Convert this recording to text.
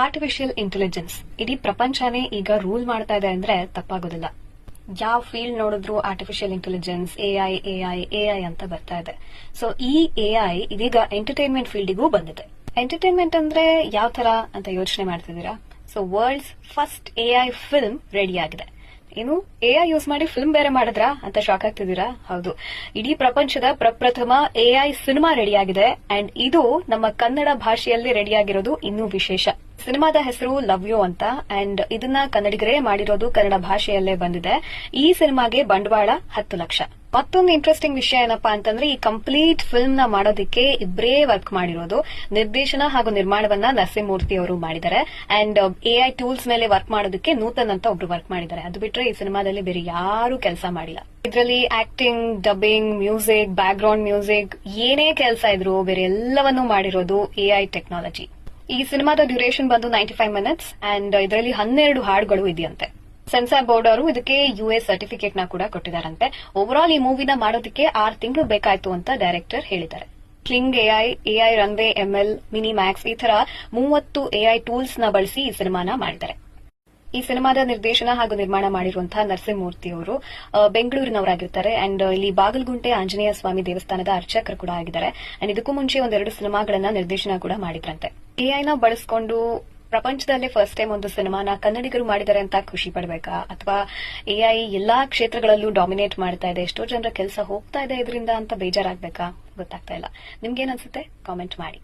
Artificial intelligence ಇಡೀ ಪ್ರಪಂಚನೇ ಈಗ rule ಮಾಡ್ತಾ ಇದೆ ಅಂದ್ರೆ ತಪ್ಪಾಗೋದಿಲ್ಲ. ಯಾವ ಫೀಲ್ಡ್ ನೋಡಿದ್ರು ಆರ್ಟಿಫಿಷಿಯಲ್ ಇಂಟೆಲಿಜೆನ್ಸ್, ಎಐ ಅಂತ ಬರ್ತಾ ಇದೆ. ಸೊ ಈ ಎಐ ಇದೀಗ ಎಂಟರ್ಟೈನ್ಮೆಂಟ್ ಫೀಲ್ಡಿಗೂ ಬಂದಿದೆ. ಎಂಟರ್ಟೈನ್ಮೆಂಟ್ ಅಂದ್ರೆ ಯಾವ ತರ ಅಂತ ಯೋಚನೆ ಮಾಡ್ತಿದ್ದೀರಾ? So world's first AI film ready ಆಗಿದೆ. ಏನು, ಎಐ ಯೂಸ್ ಮಾಡಿ ಫಿಲ್ಮ್ ಬೇರೆ ಮಾಡಿದ್ರಾ ಅಂತ ಶಾಕ್ ಆಗ್ತಿದ್ದೀರಾ? ಹೌದು, ಇಡೀ ಪ್ರಪಂಚದ ಪ್ರಪ್ರಥಮ ಎಐ ಸಿನಿಮಾ ರೆಡಿಯಾಗಿದೆ. ಅಂಡ್ ಇದು ನಮ್ಮ ಕನ್ನಡ ಭಾಷೆಯಲ್ಲಿ ರೆಡಿಯಾಗಿರೋದು ಇನ್ನೂ ವಿಶೇಷ. ಸಿನಿಮಾದ ಹೆಸರು ಲವ್ ಯು ಅಂತ. ಅಂಡ್ ಇದನ್ನ ಕನ್ನಡಿಗರೇ ಮಾಡಿರೋದು, ಕನ್ನಡ ಭಾಷೆಯಲ್ಲೇ ಬಂದಿದೆ. ಈ ಸಿನಿಮಾಗೆ ಬಂಡವಾಳ 10 ಲಕ್ಷ. ಮತ್ತೊಂದು ಇಂಟ್ರೆಸ್ಟಿಂಗ್ ವಿಷಯ ಏನಪ್ಪಾ ಅಂತಂದ್ರೆ, ಈ ಕಂಪ್ಲೀಟ್ ಫಿಲ್ಮ್ ನ ಮಾಡೋದಕ್ಕೆ ಇಬ್ಬರೇ ವರ್ಕ್ ಮಾಡಿರೋದು. ನಿರ್ದೇಶನ ಹಾಗೂ ನಿರ್ಮಾಣವನ್ನ ನರಸಿಂಹಮೂರ್ತಿ ಅವರು ಮಾಡಿದ್ದಾರೆ. ಅಂಡ್ ಎಐ ಟೂಲ್ಸ್ ಮೇಲೆ ವರ್ಕ್ ಮಾಡೋದಕ್ಕೆ ನೂತನ್ ಅಂತ ಒಬ್ರು ವರ್ಕ್ ಮಾಡಿದ್ದಾರೆ. ಅದು ಬಿಟ್ರೆ ಈ ಸಿನಿಮಾದಲ್ಲಿ ಬೇರೆ ಯಾರು ಕೆಲಸ ಮಾಡಿಲ್ಲ. ಇದರಲ್ಲಿ acting, dubbing, music, back ground music, ಏನೇ ಕೆಲಸ ಇದ್ರು ಬೇರೆ ಎಲ್ಲವನ್ನೂ ಮಾಡಿರೋದು ಎಐ ಟೆಕ್ನಾಲಜಿ. ಈ ಸಿನಿಮಾದ ಡ್ಯೂರೇಷನ್ ಬಂದು 95 ಮಿನಿಟ್ಸ್. ಅಂಡ್ ಇದರಲ್ಲಿ 12 ಹಾಡುಗಳು ಇದೆಯಂತೆ. ಸೆನ್ಸಾರ್ ಬೋರ್ಡ್ ಅವರು ಇದಕ್ಕೆ ಯುಎಸ್ ಸರ್ಟಿಫಿಕೇಟ್ ನ ಕೂಡ ಕೊಟ್ಟಿದ್ದಾರಂತೆ. ಓವರ್ ಆಲ್ ಈ ಮೂವಿನ ಮಾಡೋದಕ್ಕೆ 6 ತಿಂಗಳು ಬೇಕಾಯ್ತು ಅಂತ ಡೈರೆಕ್ಟರ್ ಹೇಳಿದ್ದಾರೆ. Cling AI runway, ML, mini Max, ಈ ತರ 30 ಎಐ ಟೂಲ್ಸ್ ನ ಬಳಸಿ ಈ ಸಿನಿಮಾನ ಮಾಡಿದ್ದಾರೆ. ಈ ಸಿನಿಮಾದ ನಿರ್ದೇಶನ ಹಾಗೂ ನಿರ್ಮಾಣ ಮಾಡಿರುವಂತಹ ನರಸಿಂಹಮೂರ್ತಿ ಅವರು ಬೆಂಗಳೂರಿನವರಾಗಿರ್ತಾರೆ. ಅಂಡ್ ಇಲ್ಲಿ ಬಾಗಲಗುಂಟೆ ಆಂಜನೇಯ ಸ್ವಾಮಿ ದೇವಸ್ಥಾನದ ಅರ್ಚಕರು ಕೂಡ ಆಗಿದ್ದಾರೆ. ಅಂಡ್ ಇದಕ್ಕೂ ಮುಂಚೆ 2 ಸಿನಿಮಾಗಳನ್ನ ನಿರ್ದೇಶನ ಕೂಡ ಮಾಡಿದ್ರಂತೆ. ಎಐನ ಬಳಸ್ಕೊಂಡು ಪ್ರಪಂಚದಲ್ಲೇ ಫಸ್ಟ್ ಟೈಮ್ ಒಂದು ಸಿನಿಮಾನ ಕನ್ನಡಿಗರು ಮಾಡಿದ್ದಾರೆ ಅಂತ ಖುಷಿ ಪಡಬೇಕಾ, ಅಥವಾ ಎಐ ಎಲ್ಲಾ ಕ್ಷೇತ್ರಗಳಲ್ಲೂ ಡಾಮಿನೇಟ್ ಮಾಡ್ತಾ ಇದೆ, ಎಷ್ಟೋ ಜನರ ಕೆಲಸ ಹೋಗ್ತಾ ಇದೆ ಇದರಿಂದ ಅಂತ ಬೇಜಾರಾಗ್ಬೇಕಾ? ಗೊತ್ತಾಗ್ತಾ ಇಲ್ಲ. ನಿಮ್ಗೇನ್ ಅನ್ಸುತ್ತೆ? ಕಾಮೆಂಟ್ ಮಾಡಿ.